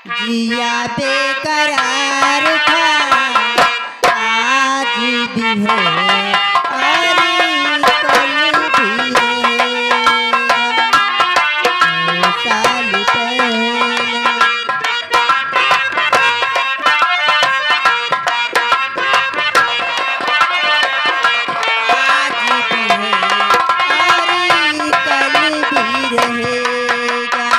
जिया बेकरार था आज भी है अरे कल भी है साल पहले आज भी है अरे कल भी रहेगा।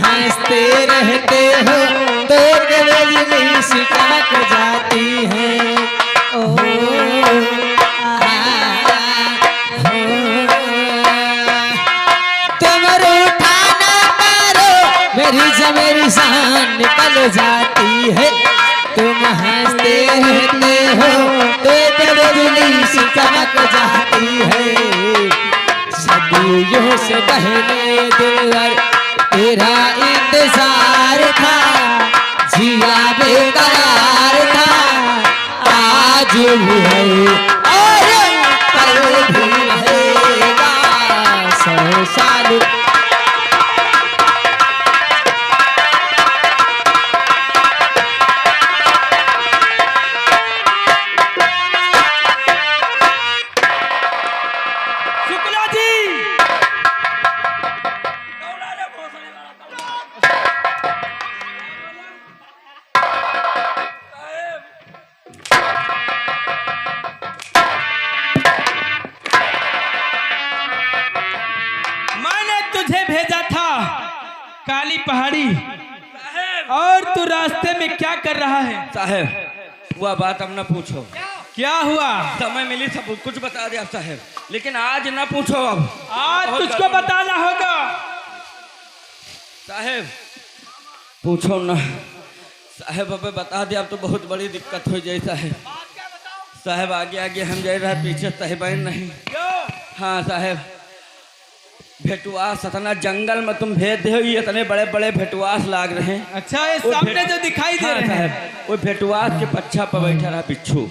हंसते रहते हो तो बिजली सिकड़क जाती है। ओ तुम रूठा ना करो मेरी जान निकल जाती है। तुम हंसते रहते हो तो बिजली सिकड़क जाती है। सदियों से पहले दिल तेरा इंतजार था जिया बेकरार था आज भी है और कल भी रहेगा 100 साल। शुक्ला जी तुझे भेजा था काली पहाड़ी और तू रास्ते में क्या कर रहा है? साहब हुआ बात अब न पूछो। क्या हुआ? समय मिली सब कुछ बता दिया साहब, लेकिन आज न पूछो। अब आज तुझको बताना होगा। साहब पूछो न साहब, अब बता दिया अब तो बहुत बड़ी दिक्कत हो जाए साहब। साहब आगे आगे हम जा रहे पीछे साहिबाइन नहीं। हाँ साहब भेटुआस इतना जंगल में तुम भेज दे, इतने बड़े बड़े भेटुआस लाग रहे हैं। अच्छा ये सामने जो दिखाई दे रहे हैं वो भेटुआस के पच्छा पर बैठा रहा बिच्छू,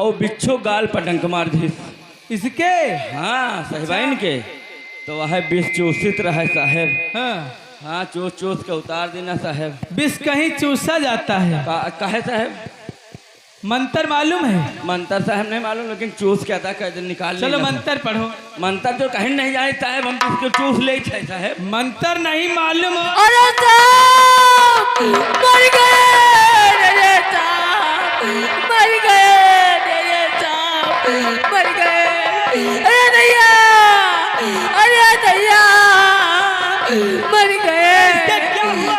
और बिच्छू गाल पर डंक मार दी इसके। हाँ साहिबाइन के तो वह विष चूसित रहा साहब। हाँ चूस चूस के उतार देना साहब। विष कहीं चूसा जाता है? कहे साहब मंत्र मालूम है? मंत्र साहब नहीं मालूम, लेकिन चूस क्या था कह निकाल। चलो मंत्र पढ़ो। मंत्र तो कहीं नहीं जाए साहब, हम किसको चूस ले साहब। मंत्र नहीं मालूम? अरे साहब मर गए मेरे साहब, मर गए मेरे साहब, मर गए। अरे दैया, अरे दैया मर गए।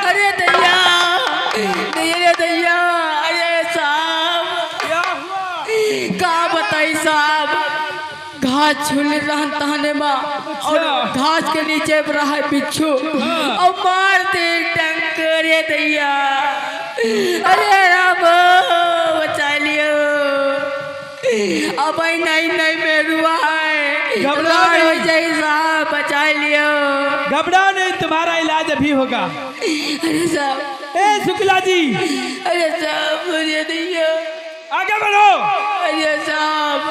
अरे दैया, दैया दैया, अरे साहब का बताई साहब, घास छुल रहा तहने बा और घास के नीचे रहा बिच्छू और मार दे टंक। रे दैया, अरे राम बचा लियो। अब नहीं नहीं मेरुआ है, घबराओ हो जाए साहब, बचा लियो। घबराओ नहीं, तुम्हारा इलाज अभी होगा। अरे साहब, ए शुक्ला जी, अरे साहब ये दैया, आगे बढ़ो। अरे साहब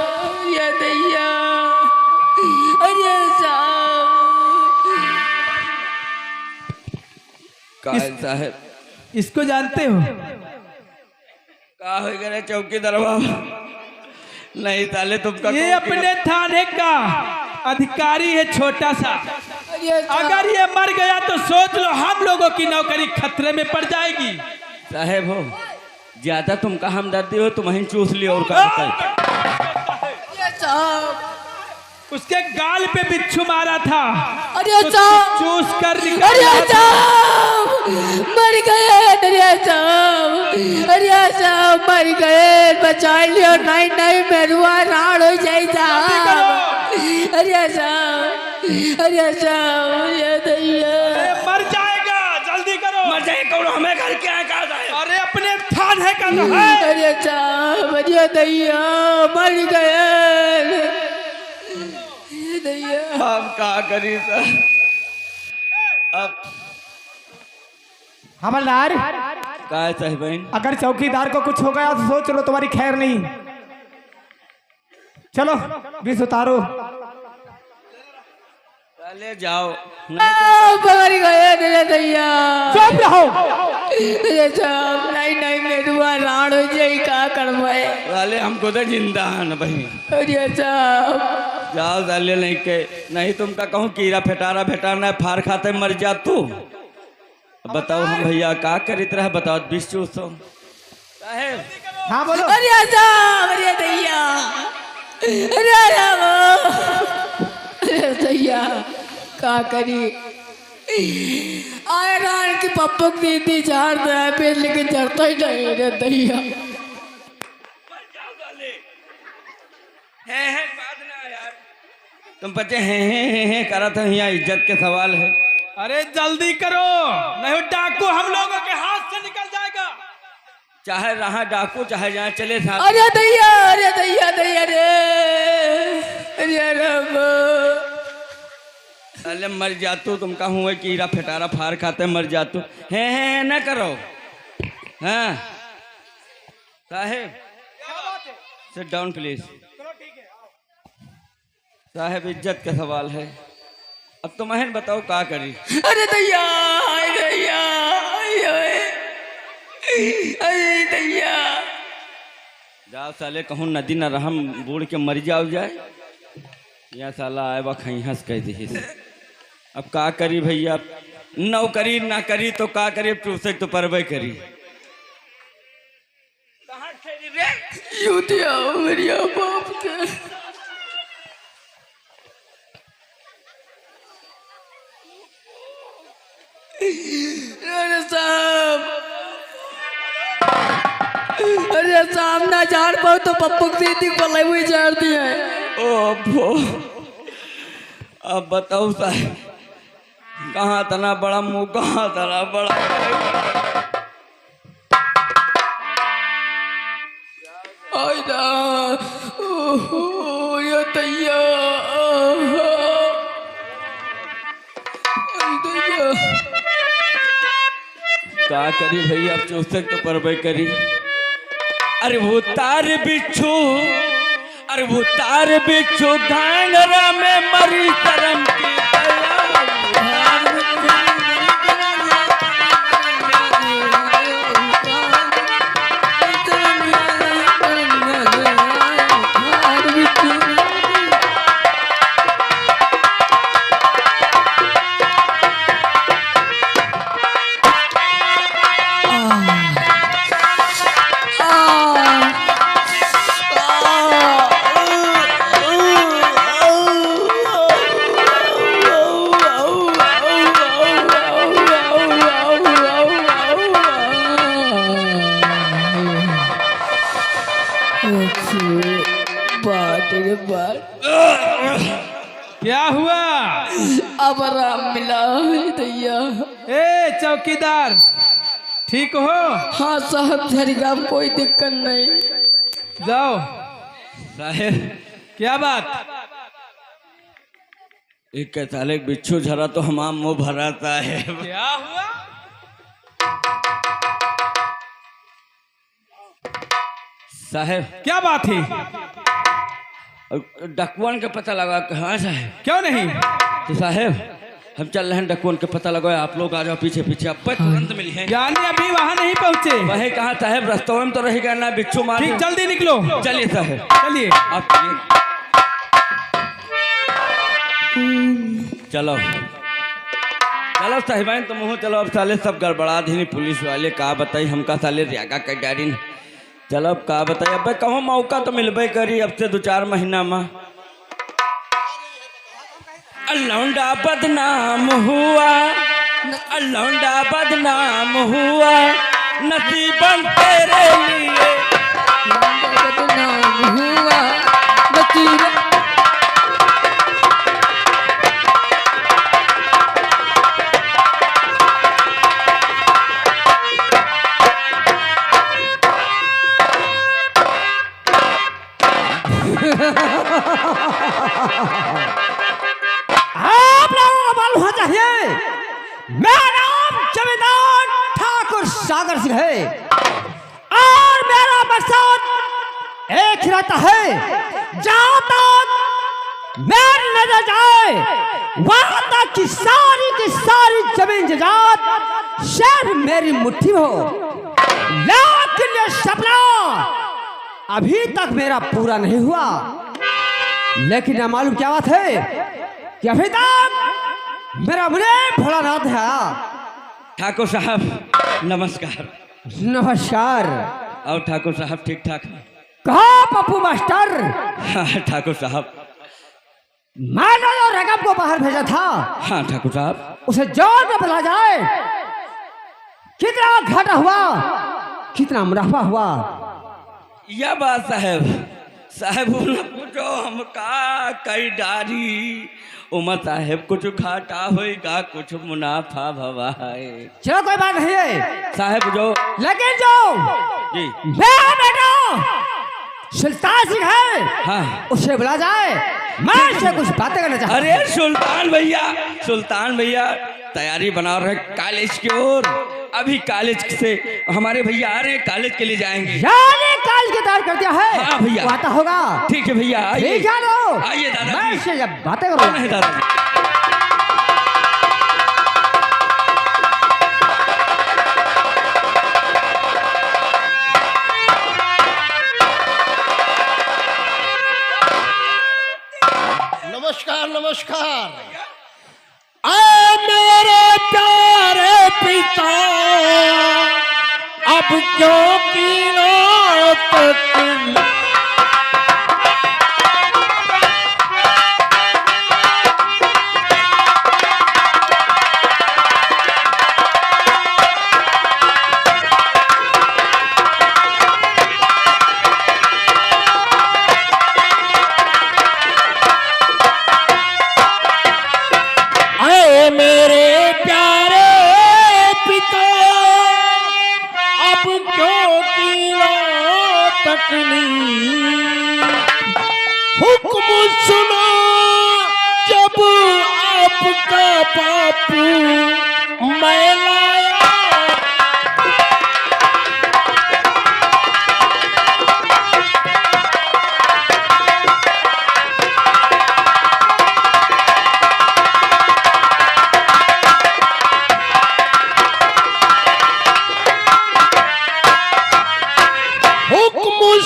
ये दैया, अरे साहब। कायल साहब इसको जानते हो? का हो गया चौकीदार बाबा? नहीं ताले तुमका ये अपने थाने का अधिकारी है, छोटा सा। अगर ये मर गया तो सोच लो हम लोगों की नौकरी खतरे में पड़ जाएगी। साहब हो ज्यादा तुमका हमदर्दी हो तुम वहीं चूस लियो और का उसके गाल पे बिच्छू मारा था। अरे साहब चूस कर अरे निकाला। साहब मर गए। अरे साहब, अरे साहब मर गए, बचा लियो। नहीं नहीं मेरुआ राड़ हो जाए साहब। अरे साहब, अरे साहब ये दैया मर जाएगा, जल्दी करो। मर जाए कौन हमें घर के आए कहा जाए? अरे अपने थाने का तो है। अरे साहब, अरे दैया मर गए। अब का करी सर? अब हवलदार, का है साहिबाइन? अगर चौकीदार को कुछ हो गया तो सोच लो तुम्हारी खैर नहीं। चलो बीस उतारो। चले जाओ। मर गए तेरे दैया। चुप रहो। अरे साहब नहीं नहीं मेरुआ राण हो जाए का करवाए। साले हमको तो जिंदा है ना भाई। अरे साहब जाओ साले नहीं के नहीं तुमका कहूँ कीड़ा फेटारा फेटाना है फार खाते मर जा तू। अब बताओ हम भैया का करित रहे बताओ 20-200 साहेब। हाँ बोलो। अरे साहब अरे दैया अरे अरे दैया का करी आए रान की पप्पू की दीदी झाड़ रहा है फिर लेकिन झड़ता ही नहीं रे दैया। तुम बच्चे हैं करा था यहाँ इज्जत के सवाल है। अरे जल्दी करो नहीं डाकू हम लोगों के हाथ से निकल जाएगा। चाहे रहा डाकू चाहे जहाँ चले साथ। अरे दैया दैया रे अरे रब अरे मर जातू तुमका हुआ कीड़ा फेटारा फार खाते मर जातू हैं न करो। हाँ साहेब सिट डाउन प्लीज। साहेब इज्जत का सवाल है अब तुम्हें बताओ का करी। अरे दैया अरे दैया जाओ साले कहूँ नदी न रहम बूढ़ के मर जाओ जाए या साला आए बा खई हंस कह दी। अब का करी भैया नौकरी ना करी तो का करी टूसे तो परवे करी। कहाँ ठहरी रे युतिया मेरी बाप के अरे साहब ना झाड़ पाओ तो पप्पू की दीदी पलाई हुई झाड़ दी है। ओ भो अब बताओ साहब कहाँ तना बड़ा मुंह कहाँ तना बड़ा। आइदा ओहो ये दैया दैया का करी भैया अब चौसठ तो परवे करी। अरे वो तार बिच्छू अरे वो तार बिच्छू घाघरा में मरी शर्म की क्या हुआ? अब आराम मिला है दैया। ए चौकीदार ठीक हो? हाँ साहब झरिगा कोई दिक्कत नहीं। जाओ। साहेब क्या बात? एक साले बिच्छू झरा तो हमारा मुंह भराता है। क्या हुआ? साहेब क्या बात है? डकुअन का पता लगा कहाँ साहेब? क्यों नहीं? तो साहेब हम चल रहे हैं डकुअन के पता लगाए आप लोग आ जाओ पीछे पीछे अब तुरंत मिली है। यानी अभी वहाँ नहीं पहुँचे? वही कहाँ साहेब रास्तों में तो रहेगा ना बिच्छू मार। ठीक जल्दी निकलो। चलिए साहेब चलिए आप चलो चलो साहिबाइन तुम हो चलो। अब साले सब गड़बड़ा दी पुलिस वाले का बताई हमका साले रियागा का गाड़ी न। चलो अब का बताई अब कहूँ मौका तो मिलबे करी अब से 2-4 महीना में। लौंडा बदनाम हुआ लौंडा बदनाम हुआ नसीबन तेरे लिए बदनाम हुआ नसीब। होना चाहिए। मेरा नाम जमींदार ठाकुर सागर सिंह है और मेरा मकसद एक ही रहता है, जहां तक मेरी नजर जाए वहां तक की सारी जमीन जायदाद सिर्फ मेरी मुट्ठी में हो। लेकिन ये सपना अभी तक मेरा पूरा नहीं हुआ। लेकिन ना मालूम क्या बात है कि अभी तक मेरा मुझे भोलानाथ है। ठाकुर साहब नमस्कार। नमस्कार। और ठाकुर साहब ठीक ठाक हैं? कहा पप्पू मास्टर? हाँ ठाकुर साहब। मैंने जो रकम को बाहर भेजा था, हाँ ठाकुर साहब, उसे जोर में बता जाए कितना घाटा हुआ, कितना मुनाफा हुआ। यह बात साहब बोला पूछो हमका कई डारी उमा साहेब कुछ घाटा होएगा कुछ मुनाफा भवाए। चलो कोई बात नहीं है साहेब जो लेकिन जो जी मेरा बेटा सुल्तान सिंह है, हाँ उसे बुला जाए, मैं उससे कुछ बातें करना चाहता हूं। अरे सुल्तान भैया तैयारी बना रहे कॉलेज की ओर। अभी कॉलेज से हमारे भैया आ रहे हैं, कॉलेज के लिए जाएंगे। यानी काल के तैयार कर दिया है? हाँ भैया। वो आता होगा। ठीक है भैया आइए। ठीक है लो। आइए दादा मैं जी। उससे जब बातें कौन करूँ। है दादा जी? नमस्कार। आए मेरे प्यारे पिता, अब क्यों की रात मेरे प्यारे पिता, अब क्यों की तकलीफ, हुक्म सुना जब आपका बापू मैं लाया।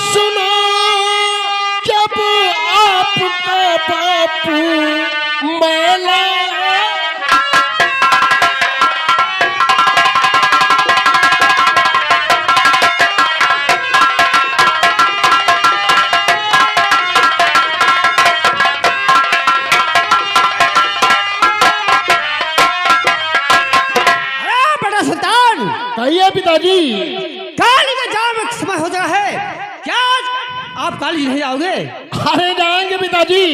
सुना जब आपका बापू मैं लाया। अरे बेटा सुल्तान, कहिए पिताजी। काली का जाम एक समय हो गया है, क्या आप कॉलेज नहीं जाओगे? अरे जाएंगे पिताजी,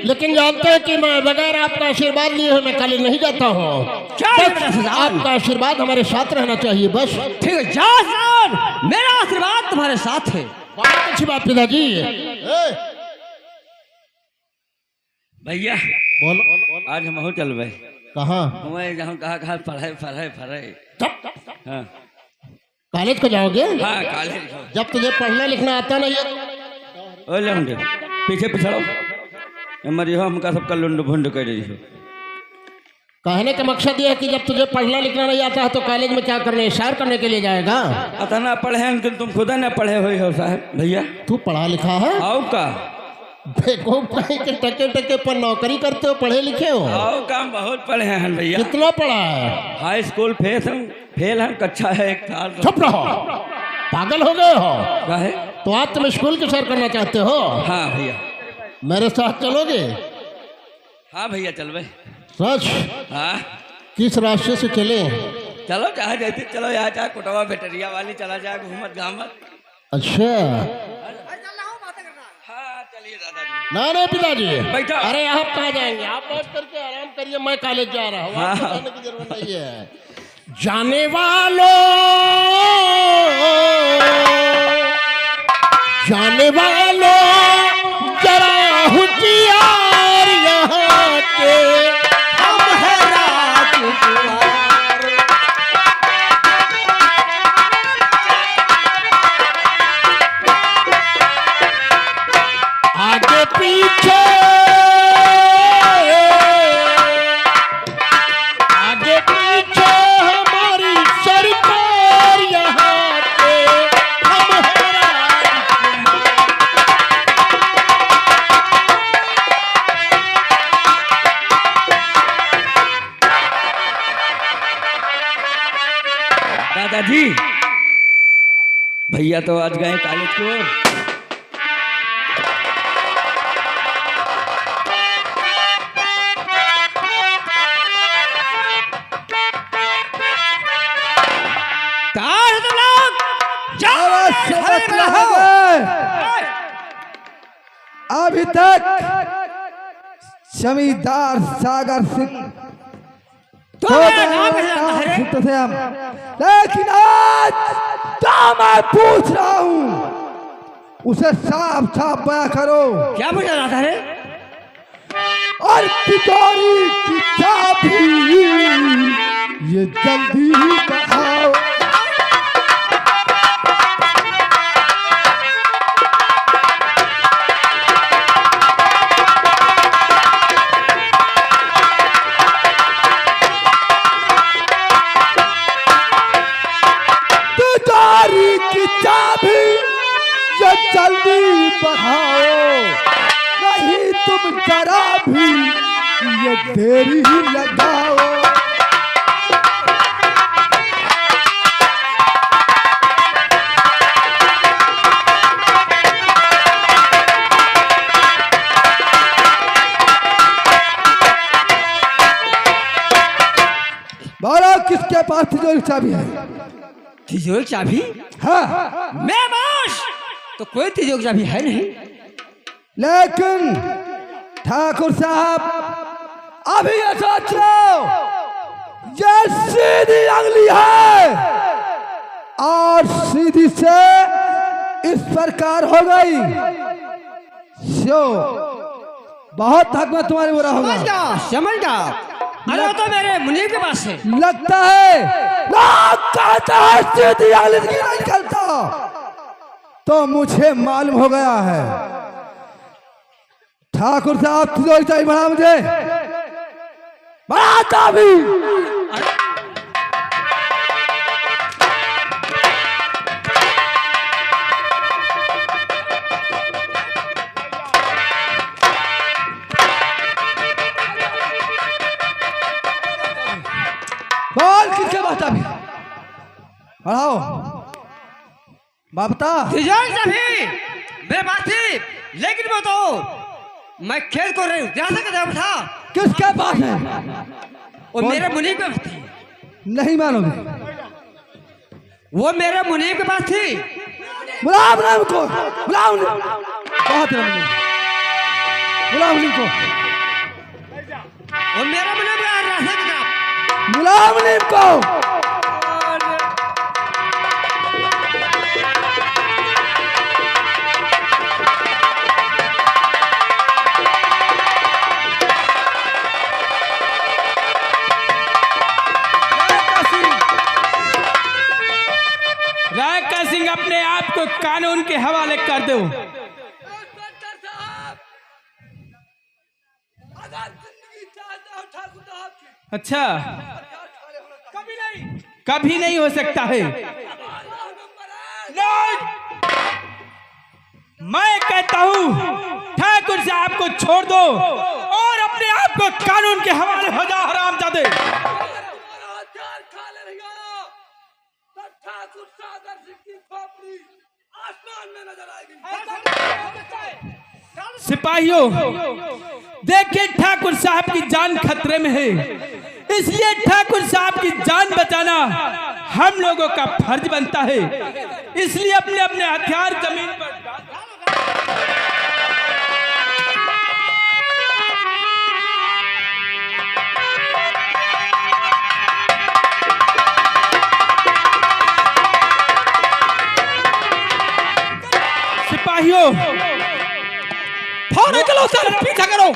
लेकिन जानते हैं कि मैं बगैर आपका आशीर्वाद लिए हुए मैं कॉलेज नहीं जाता हूँ। क्या है बेटा सुल्तान? आपका आशीर्वाद हमारे साथ रहना चाहिए बस। ठीक है जाओ सुल्तान, मेरा आशीर्वाद तुम्हारे साथ है। बहुत अच्छी बात पिताजी। भैया बोलो। आज हम चल भाई कहाँ? मैं जहाँ कहा पढ़े। हाँ कॉलेज को जाओगे? हाँ कॉलेज। जब तुझे पढ़ना लिखना आता नहीं है ओ लौंडे पीछे पिछड़ो हमारी हो हमका सबका लुंड भुंड कर रही हो। कहने का मकसद ये है कि जब तुझे पढ़ना लिखना नहीं आता है तो कॉलेज में क्या करने, शायर करने के लिए जाएगा? अतना पढ़े हैं लेकिन तुम खुदा ना पढ़े हुए हो साहब भैया। तू पढ़ा लिखा है? आओ का बेवकूफ कहीं के टके टके पर नौकरी करते हो, पढ़े लिखे हो? आओ का बहुत पढ़े हैं भैया। कितना पढ़ा है? हाई स्कूल फेल है, कक्षा है 1 साल। चुप रहो, पागल हो गए हो? काहे? तो आज तुम स्कूल की सैर करना चाहते हो? हाँ भैया। मेरे साथ चलोगे? हाँ भैया चल भाई। सच? हाँ किस रास्ते से चले? चलो जहाँ जाते चलो, यहाँ चाहे कुटवा बेटरिया वाली चला जाए घूमत घामत। अच्छा हाँ चलिए दादाजी। ना ना पिताजी बैठो। अरे आप कहाँ जाएंगे? आप बैठ करके आराम करिए, मैं कॉलेज जा रहा हूँ। आपको हाँ। जाने की जरूरत नहीं है। जाने वालों जरा होशियार यहाँ के हम हैं पीछे आगे पीछे हमारी सरकार यहाँ पे हम हैरान। दादाजी भैया तो आज गए कॉलेज की ओर। कहाँ है तुम लोग? जाओ खड़े में रहो। अभी तक जमींदार सागर सिंह तो मेरा नाम कैसे जानता है रे? सुनते थे हम, लेकिन आज क्या मैं पूछ रहा हूँ उसे साफ साफ बया करो। क्या पूछा जाता है? और तिजोरी की चाबी ये जल्दी बताओ। तिजोरी की चाबी ये जल्दी बढ़ाओ, नहीं तुम जरा भी ये देरी लगाओ। बोलो किसके पास तिजोरी की चाबी है? तिजोरी की चाबी? हाँ, मैं बॉस तो कोई तिजोरी की चाबी है नहीं। लेकिन ठाकुर साहब अभी ये सोच लो, ये सीधी अंगली है और सीधी से इस प्रकार हो गई। शो बहुत हक में तुम्हारे बुरा होगा। समझ गया। अरे वो तो मेरे मुनीर के पास है। लगता है लोग कहते हैं सीधी अंगली की नहीं निकलता, तो मुझे मालूम हो गया है। ठाकुर साहब तिजोरी चाबी बढ़ा, मुझे बढ़ा चाबी। बोल किसके पास चाबी? बढ़ाओ बाबता। तिजोरी की चाबी मेरे पास थी, लेकिन वो तो मैं खेल को रही हूँ था। किसके पास है? वो मेरे मुनीर के पास थी। नहीं मालूम। वो मेरे मुनीर के पास थी। बुलाओ बुलाओ उनको, बुलाओ उन्हें। कहाँ तेरा मुनीर? बुलाओ उनको, वो मेरा मुनीर के पास रास्ते की तरफ। बुलाओ उनको। राय का सिंह अपने आप को कानून के हवाले कर दो। अच्छा, कभी नहीं हो सकता है। नहीं! मैं कहता हूं ठाकुर साहब को छोड़ दो और अपने आप को कानून के हवाले हो जाओ हरामजादे। सिपाहियों, देखिए ठाकुर साहब की जान खतरे में है, इसलिए ठाकुर साहब की जान बचाना हम लोगों का फर्ज बनता है। इसलिए अपने अपने हथियार जमीन पर सिपाहियों, फौरन चलो सर, पीछा करो।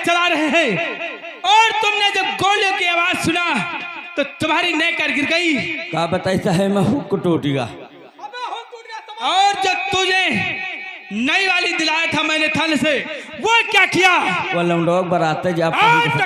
चला रहे हैं और तुमने जब गोलियों की आवाज सुना तो तुम्हारी नेकर गिर गई। का बताई साहेब, मैं हुक्क टूट गया। और जो तुझे नई वाली दिलाया था मैंने थाने से, वो क्या किया? वो लमडोक बराते जा आज तक